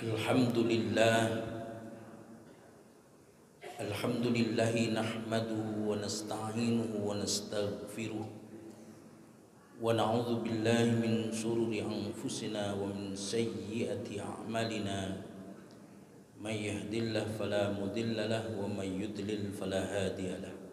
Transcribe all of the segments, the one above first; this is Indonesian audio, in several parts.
Alhamdulillah Alhamdulillahi nahmaduhu wa nasta'inuhu wa nastaghfiruh wa na'udzu billahi min shururi anfusina wa min sayyiati a'malina may yahdihillahu fala mudilla lahu wa may yudlil fala hadiya lahu.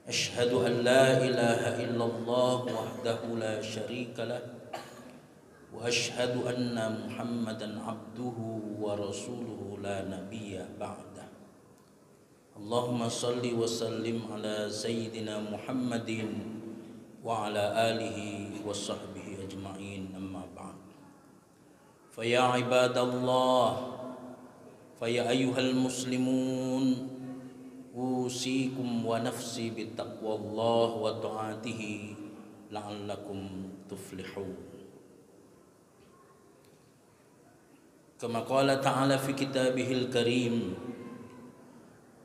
Ashhadu an la ilaha illallah wahdahu la syarika lahu wa ashhadu anna Muhammadan abduhu wa rasuluhu la nabiyya ba'dah. Allahumma salli wa sallim ala sayyidina Muhammadin wa ala alihi wa sahbihi ajma'in, amma ba'd. Fa ya ibadallah, fa ya ayyuhal muslimun, usikum wa nafsi bittaqwallah wa ta'atihi la'allakum tuflihun. Kama qala ta'ala fi kitabihil karim,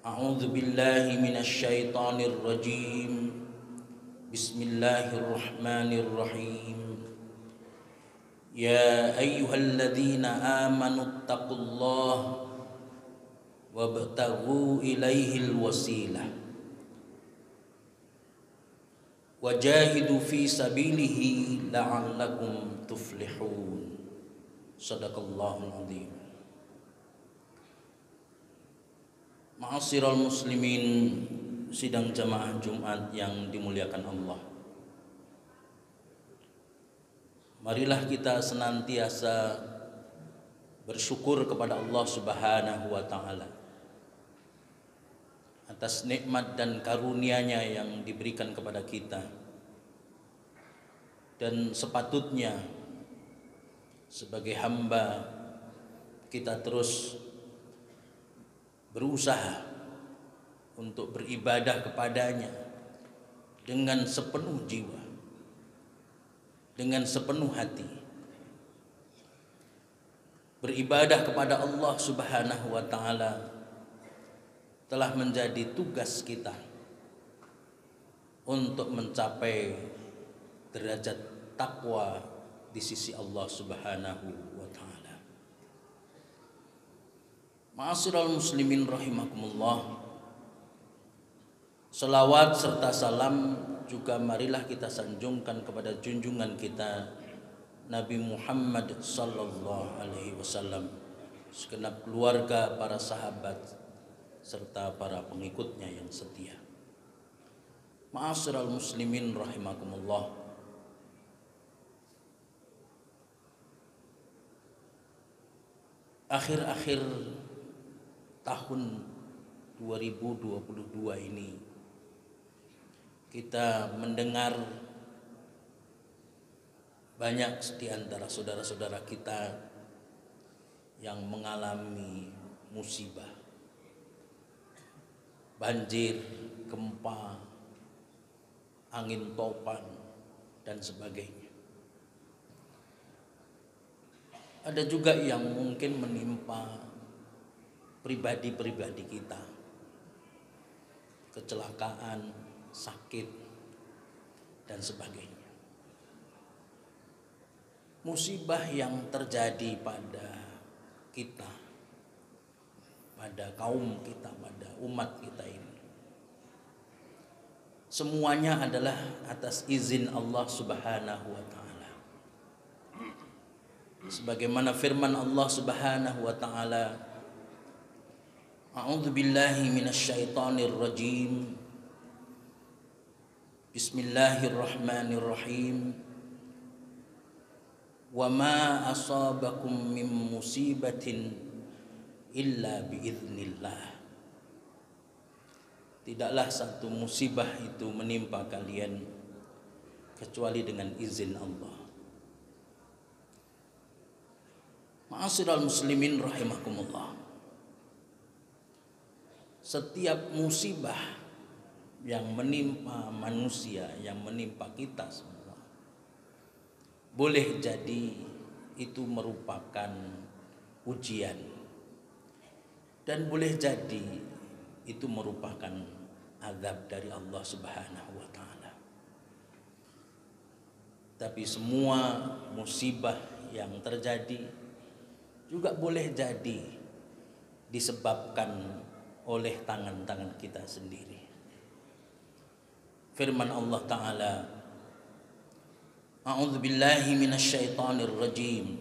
a'udzu billahi minasy syaithanir rajim, bismillahirrahmanirrahim, ya ayyuhalladzina amanu taqullaha wabtaghu ilaihil wasilah wajahidu fi sabilihi la'allakum tuflihun. Sadaqallahul azim. Ma'asyiral muslimin, sidang jamaah Jumat yang dimuliakan Allah, marilah kita senantiasa bersyukur kepada Allah Subhanahu wa ta'ala atas nikmat dan karunia-Nya yang diberikan kepada kita, dan sepatutnya sebagai hamba kita terus berusaha untuk beribadah kepadanya dengan sepenuh jiwa, dengan sepenuh hati. Beribadah kepada Allah Subhanahu wa ta'ala telah menjadi tugas kita untuk mencapai derajat takwa di sisi Allah Subhanahu wa ta'ala. Ma'asyiral muslimin rahimakumullah, selawat serta salam juga marilah kita sanjungkan kepada junjungan kita Nabi Muhammad sallallahu alaihi wasallam, segenap keluarga, para sahabat serta para pengikutnya yang setia. Ma'asyiral muslimin rahimakumullah, akhir-akhir tahun 2022 ini kita mendengar banyak di antara saudara-saudara kita yang mengalami musibah, banjir, gempa, angin topan, dan sebagainya. Ada juga yang mungkin menimpa pribadi-pribadi kita, kecelakaan, sakit, dan sebagainya. Musibah yang terjadi pada kita, pada kaum kita, pada umat kita ini, semuanya adalah atas izin Allah Subhanahu wa ta'ala. Sebagaimana firman Allah Subhanahu wa ta'ala, a'udzu billahi minasy syaithanir rajim, bismillahirrahmanirrahim, wa ma asabakum min musibatin illa biiznillah. Tidaklah satu musibah itu menimpa kalian kecuali dengan izin Allah. Ma'asyiral muslimin rahimakumullah, setiap musibah yang menimpa manusia, yang menimpa kita semua, boleh jadi itu merupakan ujian, dan boleh jadi itu merupakan azab dari Allah Subhanahu wa ta'ala. Tapi semua musibah yang terjadi juga boleh jadi disebabkan oleh tangan-tangan kita sendiri. Firman Allah Ta'ala, A'udzu billahi minasyaitonir rajim.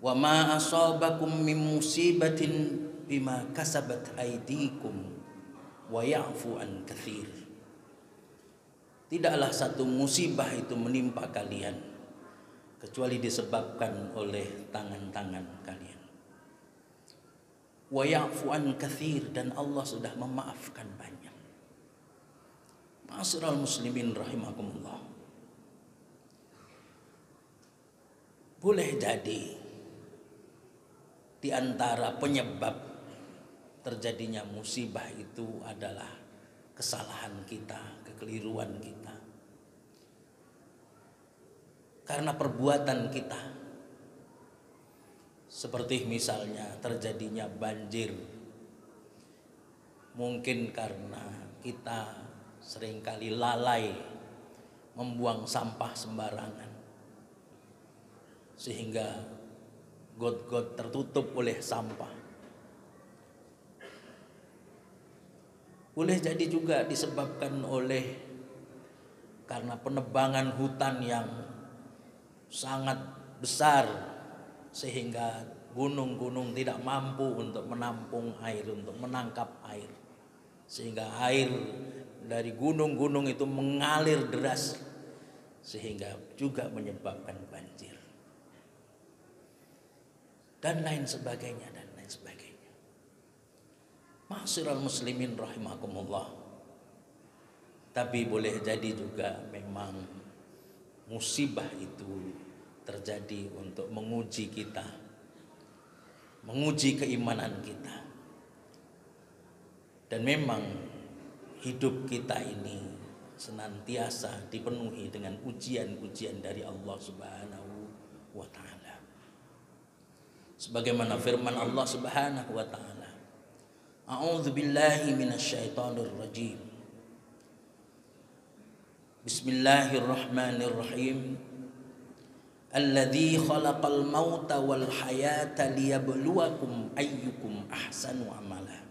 Wa ma asabakum min musibatin bima kasabat aydikum wa ya'fu an katsir. Tidaklah satu musibah itu menimpa kalian kecuali disebabkan oleh tangan-tangan kalian. Wa ya'fu an katsir, dan Allah sudah memaafkan banyak. Ma'asyiral muslimin rahimakumullah. Boleh jadi di antara penyebab terjadinya musibah itu adalah kesalahan kita, kekeliruan kita. Karena perbuatan kita. Seperti misalnya terjadinya banjir. Mungkin karena kita seringkali lalai membuang sampah sembarangan, sehingga got-got tertutup oleh sampah. Boleh jadi juga disebabkan oleh karena penebangan hutan yang sangat besar, sehingga gunung-gunung tidak mampu untuk menampung air, untuk menangkap air, sehingga air dari gunung-gunung itu mengalir deras, sehingga juga menyebabkan banjir. Dan lain sebagainya, dan lain sebagainya. Ma'asyiral muslimin rahimakumullah. Tapi boleh jadi juga memang musibah itu terjadi untuk menguji kita, menguji keimanan kita. Dan memang hidup kita ini senantiasa dipenuhi dengan ujian-ujian dari Allah Subhanahu wa Ta'ala. Sebagaimana firman Allah Subhanahu wa Ta'ala, A'udzu billahi minasyaitonir rajim. Bismillahirrahmanirrahim. Alladzi khalaqal mauta wal hayata liyabluwakum ayyukum ahsanu amala.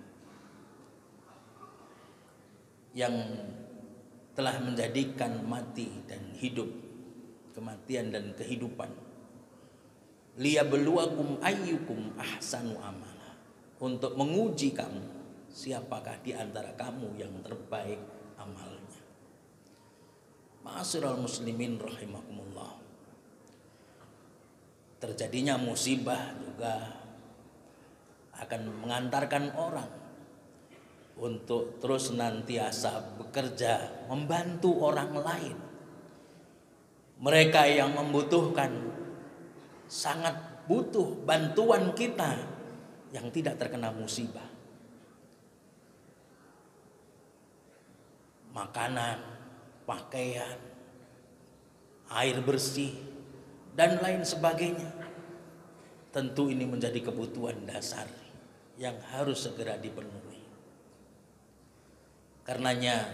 Yang telah menjadikan mati dan hidup, kematian dan kehidupan, liyabluwakum ayyukum ahsanu amala, untuk menguji kamu siapakah di antara kamu yang terbaik amalnya. Ma'asyiral muslimin rahimakumullah. Terjadinya musibah juga akan mengantarkan orang untuk terus senantiasa bekerja membantu orang lain. Mereka yang membutuhkan, sangat butuh bantuan kita yang tidak terkena musibah. Makanan, pakaian, air bersih, dan lain sebagainya. Tentu ini menjadi kebutuhan dasar yang harus segera dipenuhi. Karenanya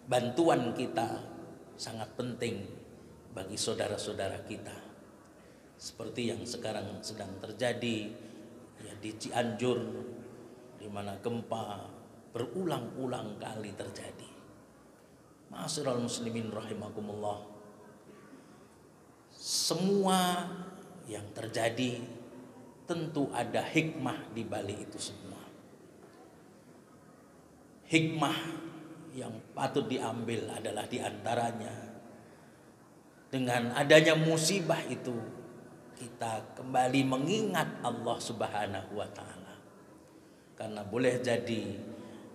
bantuan kita sangat penting bagi saudara-saudara kita. Seperti yang sekarang sedang terjadi ya, di Cianjur, di mana gempa berulang-ulang kali terjadi. Ma'asyiral muslimin rahimakumullah. Semua yang terjadi tentu ada hikmah di balik itu semua. Hikmah yang patut diambil adalah diantaranya, dengan adanya musibah itu kita kembali mengingat Allah Subhanahu wa Ta'ala. Karena boleh jadi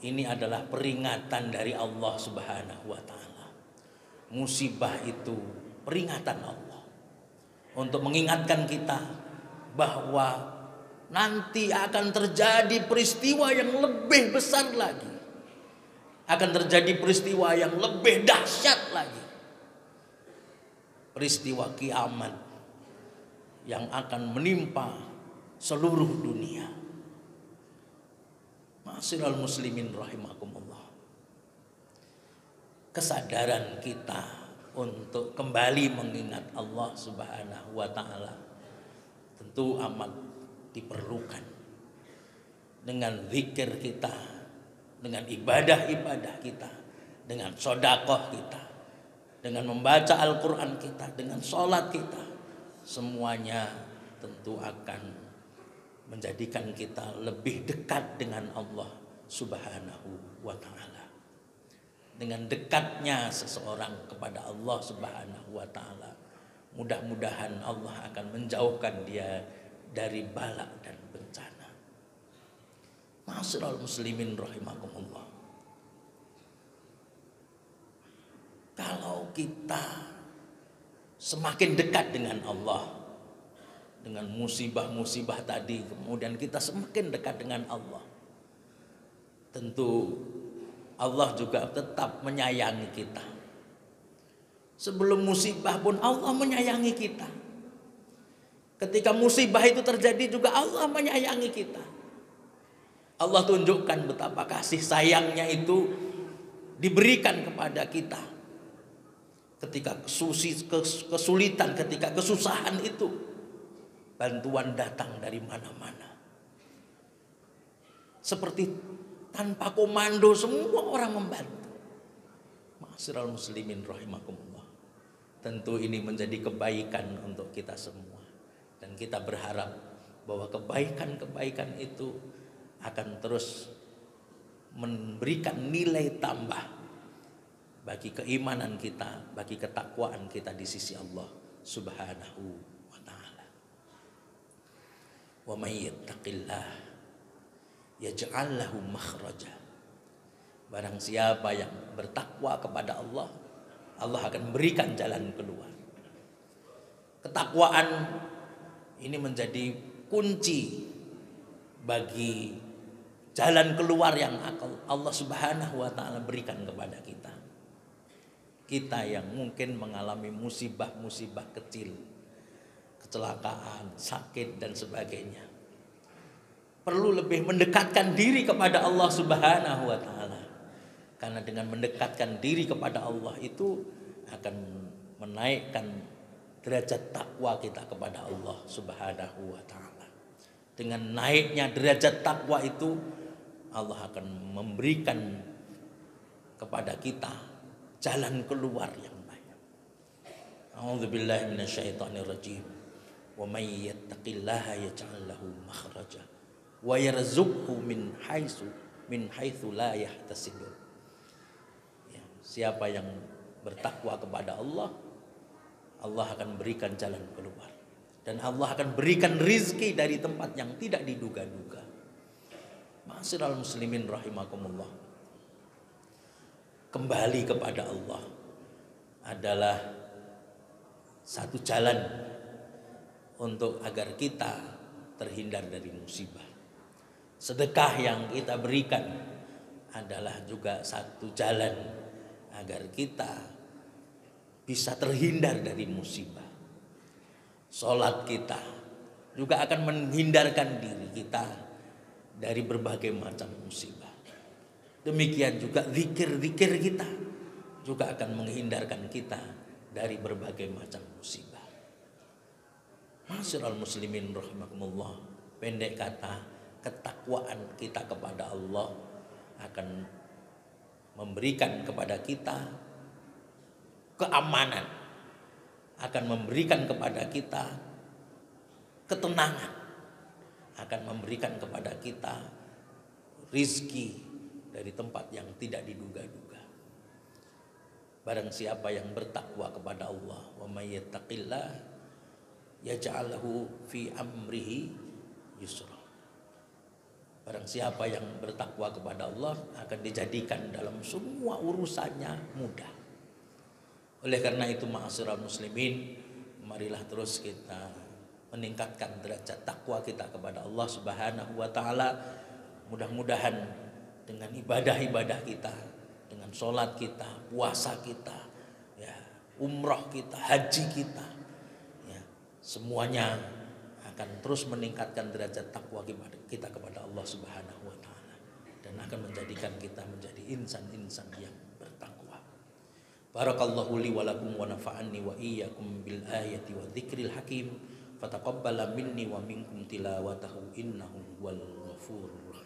ini adalah peringatan dari Allah Subhanahu wa Ta'ala. Musibah itu peringatan Allah untuk mengingatkan kita bahwa nanti akan terjadi peristiwa yang lebih besar lagi. Akan terjadi peristiwa yang lebih dahsyat lagi. Peristiwa kiamat yang akan menimpa seluruh dunia. Ma'asyiral muslimin rahimakumullah. Kesadaran kita untuk kembali mengingat Allah Subhanahu wa Ta'ala tentu amat diperlukan. Dengan zikir kita, dengan ibadah-ibadah kita, dengan sedekah kita, dengan membaca Al-Quran kita, dengan sholat kita, semuanya tentu akan menjadikan kita lebih dekat dengan Allah Subhanahu wa ta'ala. Dengan dekatnya seseorang kepada Allah Subhanahu wa ta'ala, mudah-mudahan Allah akan menjauhkan dia dari bala dan bencana. Ma'asyiral muslimin rahimakumullah. Kalau kita semakin dekat dengan Allah, dengan musibah-musibah tadi, kemudian kita semakin dekat dengan Allah, tentu Allah juga tetap menyayangi kita. Sebelum musibah pun Allah menyayangi kita. Ketika musibah itu terjadi juga Allah menyayangi kita. Allah tunjukkan betapa kasih sayangnya itu diberikan kepada kita. Ketika kesulitan, ketika kesusahan itu, bantuan datang dari mana-mana. Seperti tanpa komando semua orang membantu. Ma'asyiral muslimin rahimakumullah. Tentu ini menjadi kebaikan untuk kita semua. Dan kita berharap bahwa kebaikan-kebaikan itu akan terus memberikan nilai tambah bagi keimanan kita, bagi ketakwaan kita di sisi Allah Subhanahu wa ta'ala. Wa may yattaqillah yaj'al lahu makhraja. Barang siapa yang bertakwa kepada Allah, Allah akan berikan jalan keluar. Ketakwaan ini menjadi kunci bagi jalan keluar yang Allah Subhanahu wa ta'ala berikan kepada kita. Kita yang mungkin mengalami musibah-musibah kecil, kecelakaan, sakit dan sebagainya, perlu lebih mendekatkan diri kepada Allah Subhanahu wa ta'ala. Karena dengan mendekatkan diri kepada Allah itu akan menaikkan derajat takwa kita kepada Allah Subhanahu wa ta'ala. Dengan naiknya derajat takwa itu, Allah akan memberikan kepada kita jalan keluar yang banyak. A'udzubillahi minasyaitonirrajim. Wa may yattaqillaha yaj'al lahu makhraja wa yarzuqhu min haitsu la yahtasib. Ya, siapa yang bertakwa kepada Allah, Allah akan berikan jalan keluar, dan Allah akan berikan rizki dari tempat yang tidak diduga-duga. Ma'asyiral muslimin rahimakumullah. Kembali kepada Allah adalah satu jalan untuk agar kita terhindar dari musibah. Sedekah yang kita berikan adalah juga satu jalan agar kita bisa terhindar dari musibah. Salat kita juga akan menghindarkan diri kita dari berbagai macam musibah. Demikian juga zikir-zikir kita juga akan menghindarkan kita dari berbagai macam musibah. Ma'asyiral muslimin rahimakumullah. Pendek kata, ketakwaan kita kepada Allah akan memberikan kepada kita keamanan, akan memberikan kepada kita ketenangan, akan memberikan kepada kita rizki dari tempat yang tidak diduga-duga. Barang siapa yang bertakwa kepada Allah, wa may yattaqillah yaj'al lahu fi amrihi yusra. Barang siapa yang bertakwa kepada Allah akan dijadikan dalam semua urusannya mudah. Oleh karena itu, ma'asyiral muslimin, marilah terus kita meningkatkan derajat takwa kita kepada Allah Subhanahu wa ta'ala. Mudah-mudahan dengan ibadah-ibadah kita, dengan sholat kita, puasa kita, ya, umrah kita, haji kita, ya, semuanya akan terus meningkatkan derajat takwa kita kepada Allah Subhanahu wa ta'ala, dan akan menjadikan kita menjadi insan-insan yang bertakwa. Barakallahu li wa lakum wa nafa'anni wa iyyakum bil ayati wa dzikril hakim. fataqabbala minni wa minkum tilawatahu innahu huwal ghafurur rahim.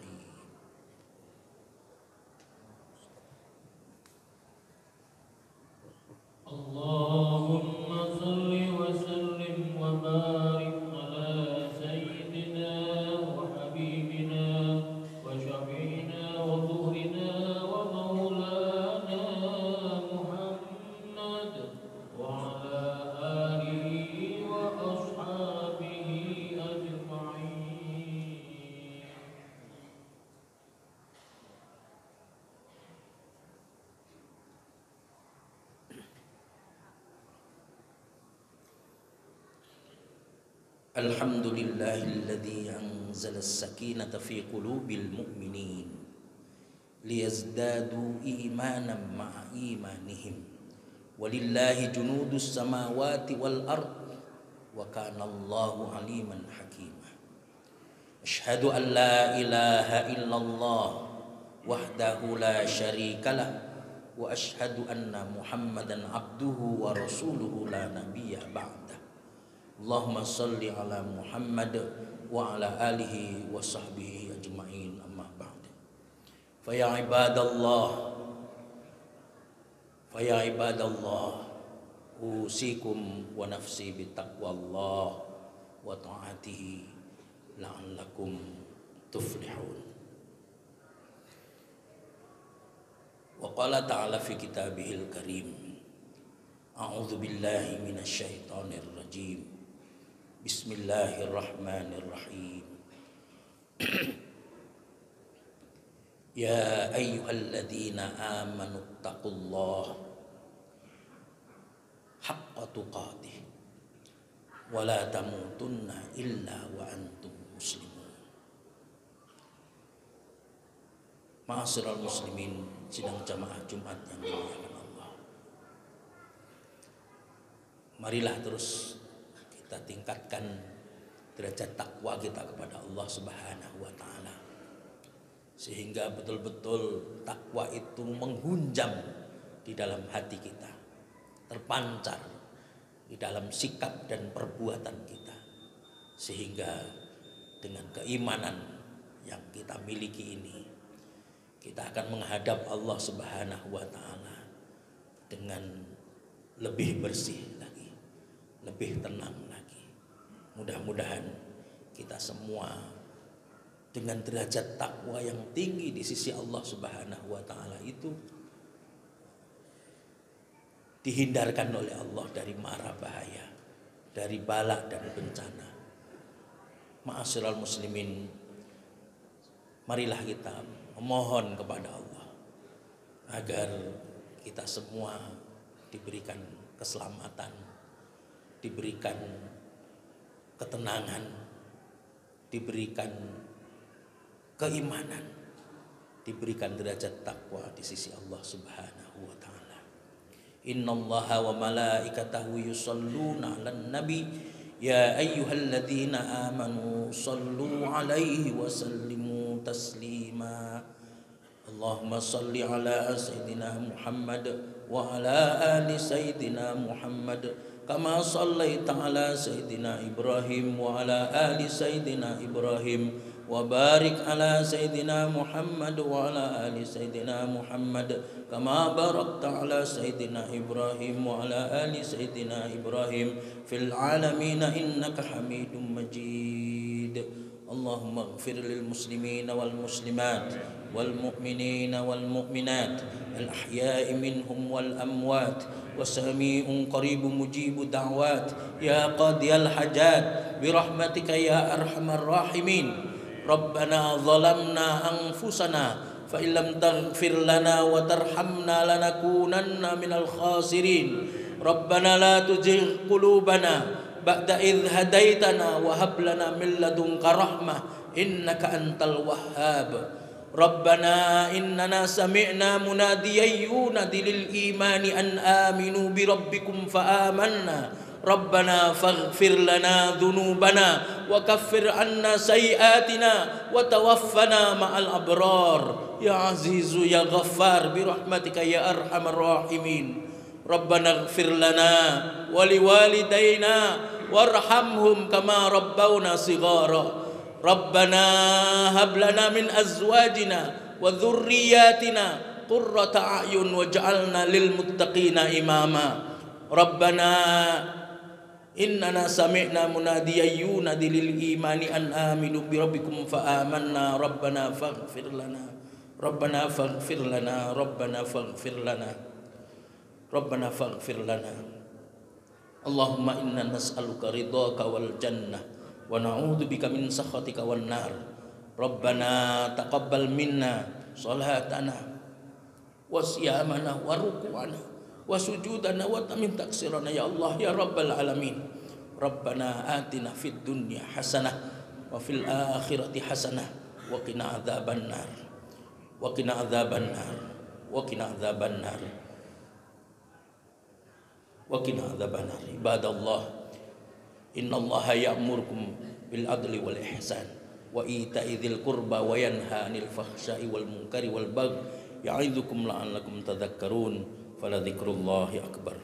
Allahumma salli wa sallim wa barik ala sayyidina wa habibina wa syafi'ina wa zuhrina wa maulana Muhammad wa ala alihi wa ashabihi ajma'in. Alhamdulillahilladzi anzala as-sakinata fi qulubil mu'minin liyazdadu imanan ma'a imanihim walillahi junudus samawati wal ard wa kana Allahu aliman hakima. Asyhadu an la ilaha illallah wahdahu la syarikalah wa asyhadu anna Muhammadan abduhu wa rasuluhu la nabiyya ba'dah. Allahumma salli ala Muhammad wa ala alihi wa sahbihi ajma'in, amma ba'd. Fa ya ibadallah usikum wa nafsi bittaqwallah wa ta'atihi la'allakum tuflihun. Wa qala ta'ala fi kitabihil karim, a'udzu billahi minasy syaithanir rajim. Bismillahirrahmanirrahim. Ya ayyuhalladzina amanu taqullaha haqqa tuqatih wa la tamutunna illa wa antum muslimun. Ma'asyiral muslimin, sidang jamaah Jumat yang dimuliakan Allah. Marilah terus kita tingkatkan derajat takwa kita kepada Allah Subhanahu wa taala, sehingga betul-betul takwa itu menghunjam di dalam hati kita, terpancar di dalam sikap dan perbuatan kita, sehingga dengan keimanan yang kita miliki ini kita akan menghadap Allah Subhanahu wa taala dengan lebih bersih lagi, lebih tenang lagi. Mudah-mudahan kita semua dengan derajat takwa yang tinggi di sisi Allah Subhanahu wa taala itu dihindarkan oleh Allah dari mara bahaya, dari bala dan bencana. Ma'asyiral muslimin, marilah kita memohon kepada Allah agar kita semua diberikan keselamatan, diberikan ketenangan, diberikan keimanan, diberikan derajat takwa di sisi Allah Subhanahu wa taala. Innallaha wa malaikatahu yusholluna 'alan nabi ya ayyuhalladzina amanu shallu 'alaihi wa sallimu taslima. Allahumma shalli ala sayyidina Muhammad wa ala ali sayyidina Muhammad kama shallaita ala sayyidina Ibrahim wa ala ali sayyidina Ibrahim wa barik ala sayyidina Muhammad wa ala ali sayyidina Muhammad kama barakta ala sayyidina Ibrahim wa ala ali sayyidina Ibrahim fil alamin innaka Hamidum Majid. Allahumma ighfir lil muslimina wal muslimat wal mu'minina wal mu'minat al ahya'i minhum wal amwat wasami'un qaribun mujibu da'wat ya qadiyal hajat birahmatika ya arhamar rahimin. Rabbana zalamna anfusana fa illam taghfir lana wa tarhamna lanakunanna minal khasirin. Rabbana la tuzigh qulubana ba'da idh hadaitana wa hab lana min ladunka rahmah innaka antal wahhab. Rabbana innana sami'na munadiyan yunadi lil imani an aminu bi rabbikum fa amanna. Rabbana faghfir lana dhunubana wa kaffir anna sayiatina wa tawaffana ma'al abrar ya azizu ya ghaffar bi rahmatika ya arhamar rahimin. Rabbana ighfir lana wa liwalidayna warhamhum kama rabbawna shighara. Rabbana hab lana min azwajina wa dhurriyyatina qurrata a'yun waj'alna lil muttaqina imama. Rabbana innana sami'na munadiyan yunadi lil imani an aminu bi rabbikum fa amanna. Rabbana faghfir lana Rabbana faghfir lana Rabbana faghfir lana Rabbana faghfir lana. Allahumma inna nas'aluka ridhaka wal jannah wa na'udzubika min sakhatika wan nar. Rabbana taqabbal minna salatana wa siyamana wa ruku'ana wa sujudana wa tamin taksirana ya Allah ya rabbal alamin. Rabbana atina fid dunya hasanah wa fil akhirati hasanah wa qina adzaban nar wa qina adzaban nar wa qina adzaban nar wa qina adzaban nar. Ibadallah, innallaha ya'murukum bil adli wal ihsan wa ita'i dzil qurba wa yanha 'anil fahsya'i wal munkari wal baghi ya'idzukum la'allakum tadhakkarun. Fala dzikrullahi akbar.